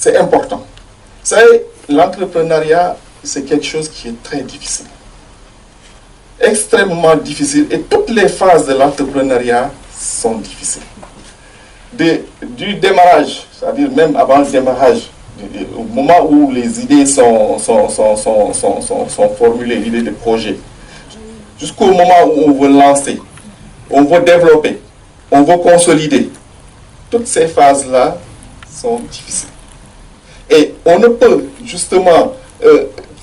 c'est important. Vous savez, l'entrepreneuriat, c'est quelque chose qui est très difficile. Extrêmement difficile. Et toutes les phases de l'entrepreneuriat sont difficiles. Du démarrage, c'est-à-dire même avant le démarrage, au moment où les idées sont formulées, l'idée de projet, jusqu'au moment où on veut lancer, on veut développer, on veut consolider. Toutes ces phases-là sont difficiles. Et on ne peut justement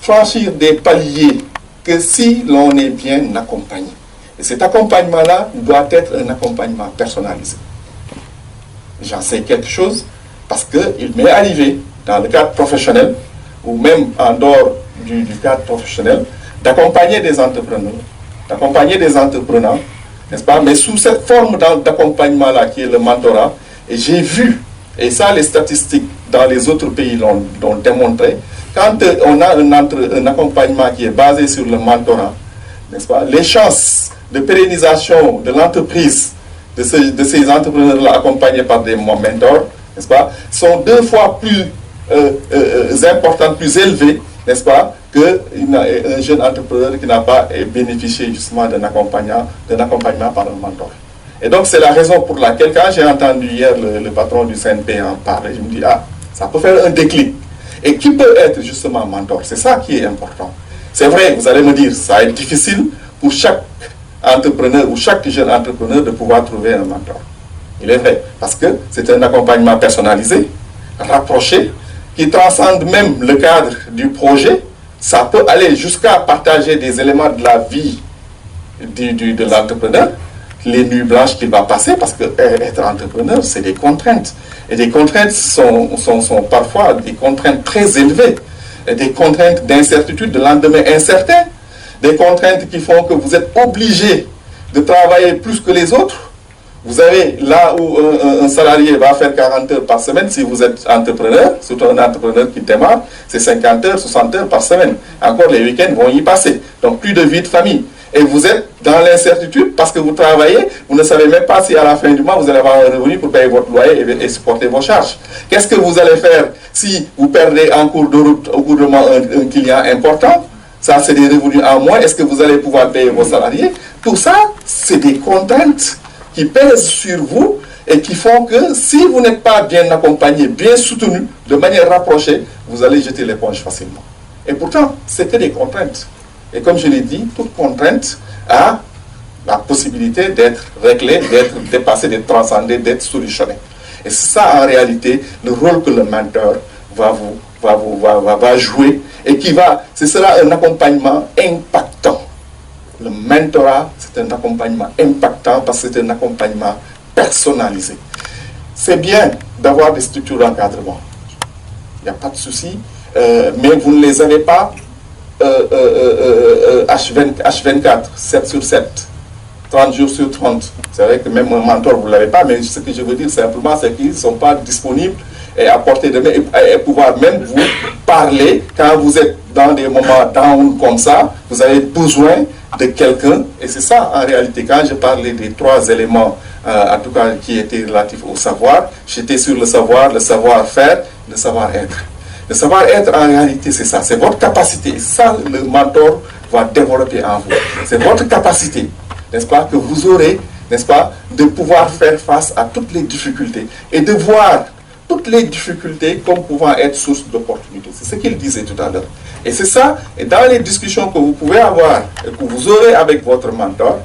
franchir des paliers que si l'on est bien accompagné. Et cet accompagnement-là doit être un accompagnement personnalisé. J'en sais quelque chose parce qu'il m'est arrivé dans le cadre professionnel ou même en dehors du cadre professionnel d'accompagner des entrepreneurs, d'accompagner des entrepreneurs, n'est-ce pas? Mais sous cette forme d'accompagnement-là qui est le mentorat, et j'ai vu, et ça les statistiques dans les autres pays l'ont démontré, quand on a un accompagnement qui est basé sur le mentorat, n'est-ce pas? Les chances de pérennisation de l'entreprise de ces entrepreneurs-là accompagnés par des mentors, n'est-ce pas, sont 2 fois plus importantes, plus élevées, n'est-ce pas, qu'un jeune entrepreneur qui n'a pas bénéficié justement d'un accompagnement par un mentor. Et donc c'est la raison pour laquelle quand j'ai entendu hier le patron du CNP en parler, je me dis, ça peut faire un déclic. Et qui peut être justement mentor? C'est ça qui est important. C'est vrai, vous allez me dire, ça va être difficile pour chaque entrepreneur ou chaque jeune entrepreneur de pouvoir trouver un mentor. Il est vrai, parce que c'est un accompagnement personnalisé, rapproché, qui transcende même le cadre du projet. Ça peut aller jusqu'à partager des éléments de la vie de l'entrepreneur, les nuits blanches qu'il va passer, parce que être entrepreneur, c'est des contraintes. Et des contraintes sont parfois des contraintes très élevées, et des contraintes d'incertitude, de lendemain incertain, des contraintes qui font que vous êtes obligé de travailler plus que les autres. Vous avez là où un salarié va faire 40 heures par semaine, si vous êtes entrepreneur, surtout un entrepreneur qui démarre, c'est 50 heures, 60 heures par semaine. Encore les week-ends vont y passer. Donc plus de vie de famille. Et vous êtes dans l'incertitude parce que vous travaillez, vous ne savez même pas si à la fin du mois vous allez avoir un revenu pour payer votre loyer et supporter vos charges. Qu'est-ce que vous allez faire si vous perdez en cours de route, au cours de mois, un client important? Ça, c'est des revenus en moins. Est-ce que vous allez pouvoir payer vos salariés? Tout ça, c'est des contraintes qui pèsent sur vous et qui font que si vous n'êtes pas bien accompagné, bien soutenu, de manière rapprochée, vous allez jeter l'éponge facilement. Et pourtant, c'est que des contraintes. Et comme je l'ai dit, toute contrainte a la possibilité d'être réglée, d'être dépassée, d'être transcendée, d'être solutionnée. Et c'est ça, en réalité, le rôle que le mentor va jouer et ce sera un accompagnement impactant. Le mentorat, c'est un accompagnement impactant parce que c'est un accompagnement personnalisé. C'est bien d'avoir des structures d'encadrement. Il n'y a pas de souci, mais vous ne les avez pas H24, 7 sur 7, 30 jours sur 30. C'est vrai que même un mentor, vous ne l'avez pas, mais ce que je veux dire simplement, c'est qu'ils ne sont pas disponibles et à portée de main et pouvoir même vous parler quand vous êtes dans des moments down comme ça, vous avez besoin de quelqu'un. Et c'est ça, en réalité, quand je parlais des 3 éléments, en tout cas qui étaient relatifs au savoir, j'étais sur le savoir-faire, le savoir-être. Le savoir-être, en réalité, c'est ça, c'est votre capacité. Ça, le mentor va développer en vous. C'est votre capacité, n'est-ce pas, que vous aurez, n'est-ce pas, de pouvoir faire face à toutes les difficultés et de voir toutes les difficultés comme pouvant être source d'opportunités. C'est ce qu'il disait tout à l'heure. Et c'est ça, et dans les discussions que vous pouvez avoir et que vous aurez avec votre mentor,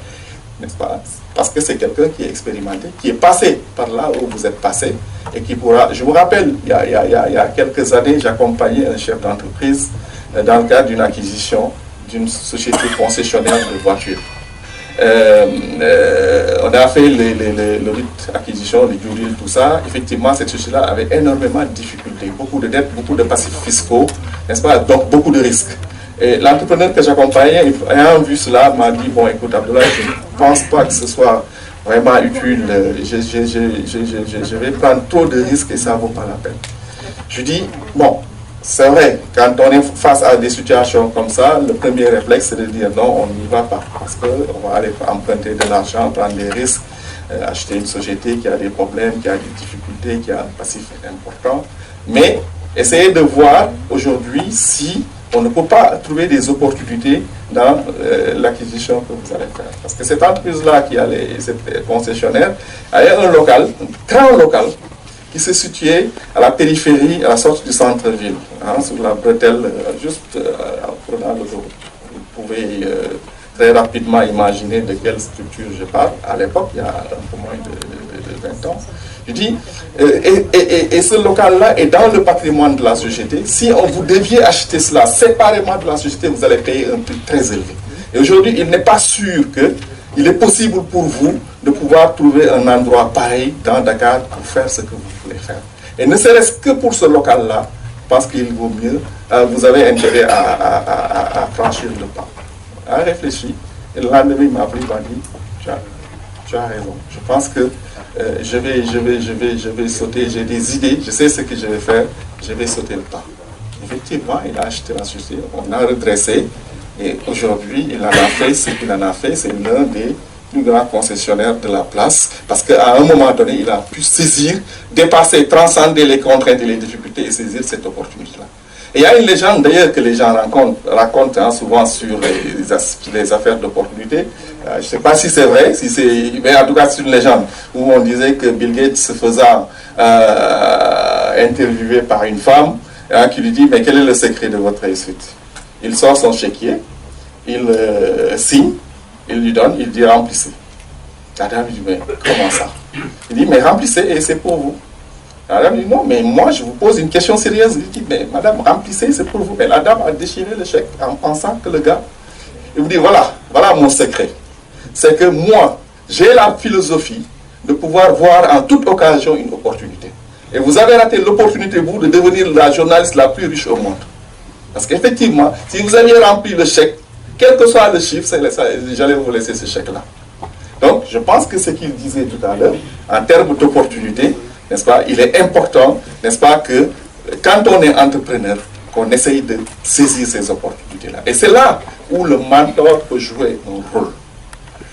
n'est-ce pas, parce que c'est quelqu'un qui est expérimenté, qui est passé par là où vous êtes passé, et qui pourra... Je vous rappelle, il y a quelques années, j'accompagnais un chef d'entreprise dans le cadre d'une acquisition d'une société concessionnaire de voitures. On a fait l'audit acquisition, les due deal, tout ça. Effectivement, cette société-là avait énormément de difficultés, beaucoup de dettes, beaucoup de passifs fiscaux, n'est-ce pas? Donc beaucoup de risques. Et l'entrepreneur que j'accompagnais, ayant vu cela, m'a dit, bon, écoute, Abdoulaye, je ne pense pas que ce soit vraiment utile, je vais prendre trop de risques et ça ne vaut pas la peine. Je dis, bon, c'est vrai, quand on est face à des situations comme ça, le premier réflexe, c'est de dire non, on n'y va pas, parce qu'on va aller emprunter de l'argent, prendre des risques, acheter une société qui a des problèmes, qui a des difficultés, qui a un passif important. Mais essayez de voir aujourd'hui si on ne peut pas trouver des opportunités dans l'acquisition que vous allez faire. Parce que cette entreprise-là qui a cette concessionnaire avait un local, un grand local, qui se situait à la périphérie, à la sortie du centre-ville, hein, sur la bretelle, juste en prenant l'autoroute. Vous pouvez très rapidement imaginer de quelle structure je parle. À l'époque, il y a un peu moins de 20 ans. Je dis, et ce local-là est dans le patrimoine de la société. Si vous deviez acheter cela séparément de la société, vous allez payer un prix très élevé. Et aujourd'hui, il n'est pas sûr qu'il est possible pour vous de pouvoir trouver un endroit pareil dans Dakar pour faire ce que vous voulez faire. Et ne serait-ce que pour ce local-là, parce qu'il vaut mieux, vous avez intérêt à franchir le pas. À réfléchir. Et le lendemain, il m'a appelé, il m'a dit, tu as raison. Je pense que je vais sauter, j'ai des idées, je sais ce que je vais faire, je vais sauter le pas. Effectivement, il a acheté la société, on a redressé, et aujourd'hui, il en a fait ce qu'il en a fait, c'est l'un des plus grands concessionnaires de la place, parce qu'à un moment donné, il a pu saisir, dépasser, transcender les contraintes et les difficultés et saisir cette opportunité-là. Et il y a une légende d'ailleurs que les gens racontent hein, souvent sur les affaires d'opportunité. Je ne sais pas si c'est vrai, mais en tout cas c'est une légende où on disait que Bill Gates se faisant interviewer par une femme hein, qui lui dit mais quel est le secret de votre réussite? Il sort son chéquier, il signe, il lui donne, il dit remplissez. La dame lui dit mais comment ça? Il dit mais remplissez et c'est pour vous. La dame dit non, mais moi je vous pose une question sérieuse. Il dit mais madame, remplissez, c'est pour vous. Mais la dame a déchiré le chèque en pensant que le gars. Il vous dit voilà mon secret. C'est que moi, j'ai la philosophie de pouvoir voir en toute occasion une opportunité. Et vous avez raté l'opportunité, vous, de devenir la journaliste la plus riche au monde. Parce qu'effectivement, si vous aviez rempli le chèque, quel que soit le chiffre, j'allais vous laisser ce chèque-là. Donc, je pense que ce qu'il disait tout à l'heure, en termes d'opportunité, n'est-ce pas, il est important, n'est-ce pas, que quand on est entrepreneur, qu'on essaye de saisir ces opportunités-là. Et c'est là où le mentor peut jouer un rôle.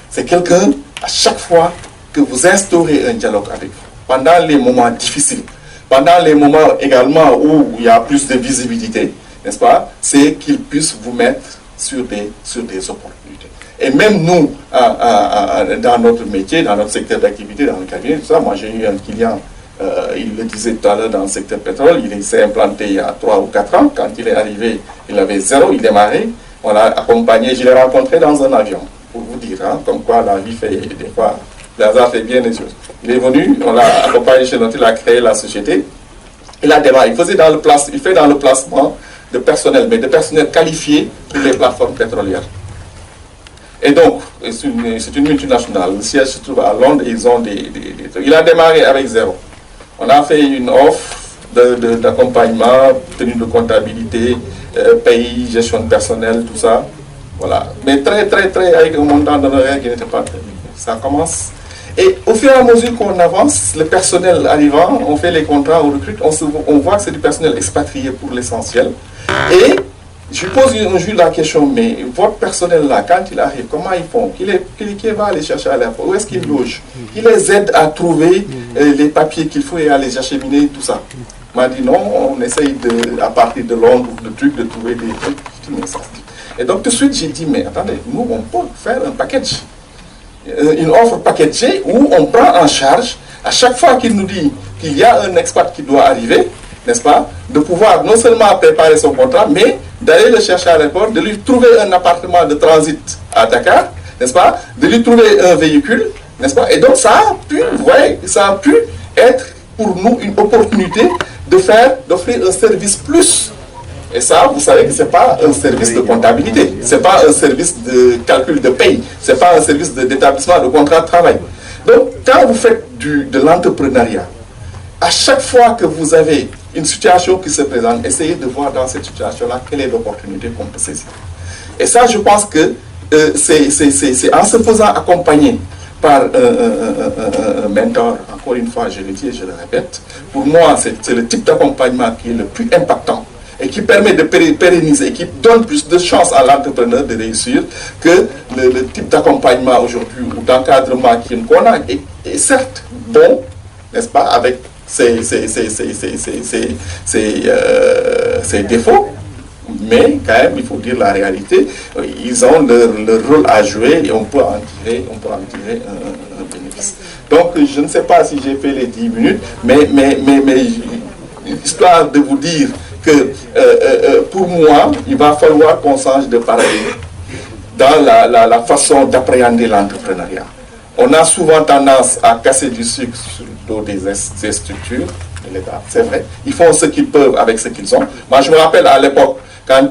C'est quelqu'un, à chaque fois que vous instaurez un dialogue avec vous, pendant les moments difficiles, pendant les moments également où il y a plus de visibilité, n'est-ce pas, c'est qu'il puisse vous mettre sur des opportunités. Et même nous, dans notre métier, dans notre secteur d'activité, dans le cabinet, tout ça, moi j'ai eu un client, il le disait tout à l'heure dans le secteur pétrole, il s'est implanté il y a 3 ou 4 ans, quand il est arrivé, il avait 0, il démarrait, on l'a accompagné, je l'ai rencontré dans un avion, pour vous dire, hein, comme quoi la vie fait des fois, le hasard fait bien les choses. Il est venu, on l'a accompagné chez nous, il a créé la société, il a démarré, il fait dans le placement de personnel, mais de personnel qualifié pour les plateformes pétrolières. Et donc, c'est une multinationale, le siège se trouve à Londres, et ils ont il a démarré avec 0. On a fait une offre d'accompagnement, tenue de comptabilité, pays, gestion de personnel, tout ça. Voilà. Mais très, avec un montant d'honoraires qui n'était pas très bien. Ça commence. Et au fur et à mesure qu'on avance, le personnel arrivant, on fait les contrats, on recrute, on voit que c'est du personnel expatrié pour l'essentiel. Et je pose un jour la question, mais votre personnel là, quand il arrive, comment ils font? Qui va aller chercher à l'aéroport? Où est-ce qu'ils logent? Qui les aide à trouver les papiers qu'il faut et à les acheminer, tout ça? Il m'a dit non, on essaye à partir de Londres, de trouver des trucs. Et donc tout de suite j'ai dit, mais attendez, nous on peut faire un package. Une offre packagée où on prend en charge, à chaque fois qu'il nous dit qu'il y a un expat qui doit arriver, n'est-ce pas, de pouvoir non seulement préparer son contrat, mais d'aller le chercher à l'aéroport, de lui trouver un appartement de transit à Dakar, n'est-ce pas, de lui trouver un véhicule, n'est-ce pas, et donc ça a pu être pour nous une opportunité d'offrir un service plus. Et ça, vous savez que ce n'est pas un service de comptabilité, ce n'est pas un service de calcul de paye, ce n'est pas un service d'établissement de contrat de travail. Donc, quand vous faites de l'entrepreneuriat, à chaque fois que vous avez une situation qui se présente, essayez de voir dans cette situation-là quelle est l'opportunité qu'on peut saisir. Et ça, je pense que c'est en se faisant accompagner par un mentor, encore une fois, je le dis et je le répète, pour moi, c'est le type d'accompagnement qui est le plus impactant et qui permet de pérenniser, et qui donne plus de chances à l'entrepreneur de réussir que le type d'accompagnement aujourd'hui ou d'encadrement qu'on a est certes bon, n'est-ce pas, avec ses défauts, mais quand même, il faut dire la réalité, ils ont leur rôle à jouer et on peut en tirer un bénéfice. Donc, je ne sais pas si j'ai fait les 10 minutes, mais histoire de vous dire que pour moi, il va falloir qu'on change de paradigme dans la façon d'appréhender l'entrepreneuriat. On a souvent tendance à casser du sucre sur le dos des structures de l'État, c'est vrai. Ils font ce qu'ils peuvent avec ce qu'ils ont. Moi, je me rappelle à l'époque, quand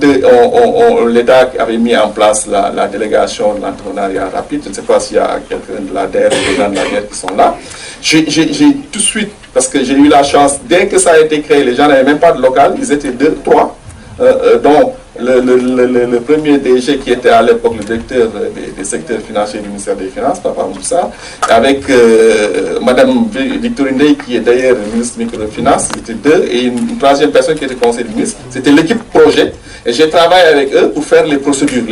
l'État avait mis en place la délégation de l'entrepreneuriat rapide, je ne sais pas s'il y a quelqu'un de la DER, des gens de la DER qui sont là, j'ai tout de suite, parce que j'ai eu la chance, dès que ça a été créé, les gens n'avaient même pas de local, ils étaient 2, 3, dont le premier DG qui était à l'époque le directeur des secteurs financiers du ministère des Finances, Papa Moussa, avec Madame Victorine Dey, qui est d'ailleurs ministre des Microfinances, c'était 2, et une troisième personne qui était conseiller du ministre, c'était l'équipe projet, et j'ai travaillé avec eux pour faire les procédures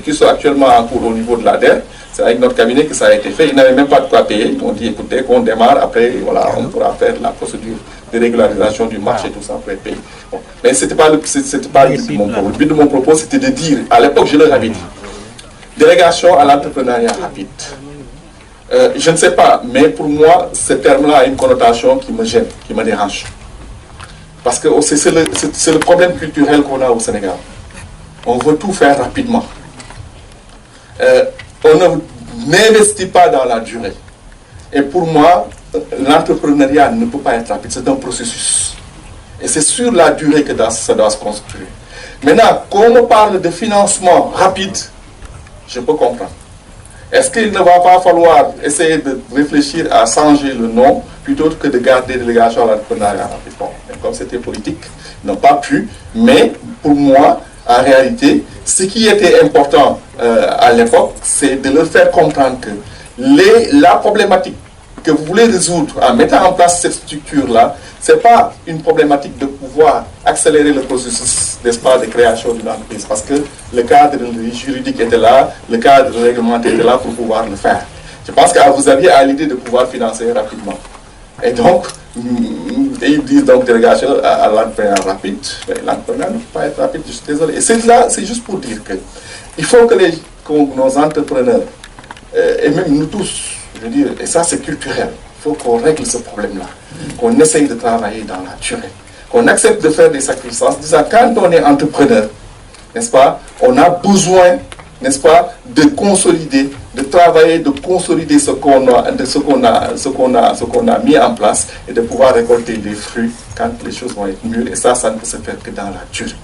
qui sont actuellement en cours au niveau de l'ADER. C'est avec notre cabinet que ça a été fait. Ils n'avaient même pas de quoi payer. Ils m'ont dit, écoutez, qu'on démarre, après, voilà, on pourra faire la procédure de régularisation du marché, tout ça, pour être payé. Bon. Mais ce n'était pas le but de mon propos. Le but de mon propos, c'était de dire, à l'époque, je leur avais dit, délégation à l'entrepreneuriat rapide. Je ne sais pas, mais pour moi, ce terme-là a une connotation qui me gêne, qui me dérange. Parce que c'est le problème culturel qu'on a au Sénégal. On veut tout faire rapidement. On n'investit pas dans la durée. Et pour moi, l'entrepreneuriat ne peut pas être rapide, c'est un processus. Et c'est sur la durée que ça doit se construire. Maintenant, quand on parle de financement rapide, je peux comprendre. Est-ce qu'il ne va pas falloir essayer de réfléchir à changer le nom plutôt que de garder délégation à l'entrepreneuriat rapide? Bon, comme c'était politique, ils n'ont pas pu, mais pour moi, en réalité, ce qui était important à l'époque, c'est de leur faire comprendre que la problématique que vous voulez résoudre en mettant en place cette structure-là, ce n'est pas une problématique de pouvoir accélérer le processus, n'est-ce pas, de création d'une entreprise, parce que le cadre juridique était là, le cadre réglementaire était là pour pouvoir le faire. Je pense que vous aviez à l'idée de pouvoir financer rapidement. Et donc, ils disent donc délégation à l'entrepreneuriat rapide. L'entrepreneuriat ne peut pas être rapide, je suis désolé. Et c'est juste pour dire que il faut que nos entrepreneurs, et même nous tous, je veux dire, et ça c'est culturel, il faut qu'on règle ce problème-là, qu'on essaye de travailler dans la durée, qu'on accepte de faire des sacrifices, en disant quand on est entrepreneur, n'est-ce pas, on a besoin, n'est-ce pas, de consolider, de travailler, de consolider ce qu'on a mis en place et de pouvoir récolter les fruits quand les choses vont être mûres. Et ça ne peut se faire que dans la durée.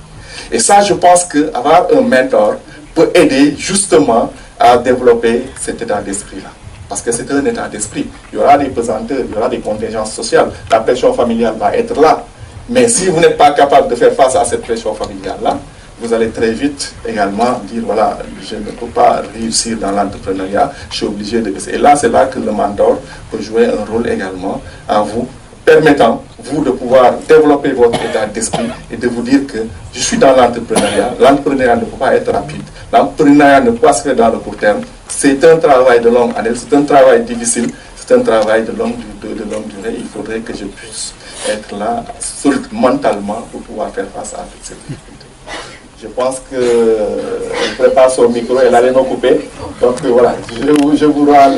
Et ça, je pense qu'avoir un mentor peut aider justement à développer cet état d'esprit-là. Parce que c'est un état d'esprit. Il y aura des pesanteurs, il y aura des contingences sociales. La pression familiale va être là. Mais si vous n'êtes pas capable de faire face à cette pression familiale-là, vous allez très vite également dire, voilà, je ne peux pas réussir dans l'entrepreneuriat, je suis obligé de baisser. Et là, c'est là que le mentor peut jouer un rôle également en vous, permettant, vous, de pouvoir développer votre état d'esprit et de vous dire que je suis dans l'entrepreneuriat. L'entrepreneuriat ne peut pas être rapide. L'entrepreneuriat ne peut pas se faire dans le court terme. C'est un travail de longue année, c'est un travail difficile, c'est un travail de longue durée. Il faudrait que je puisse être là, solide mentalement, pour pouvoir faire face à toutes ces difficultés. Je pense qu'elle prépare son micro, elle allait me couper. Donc voilà, je vous rends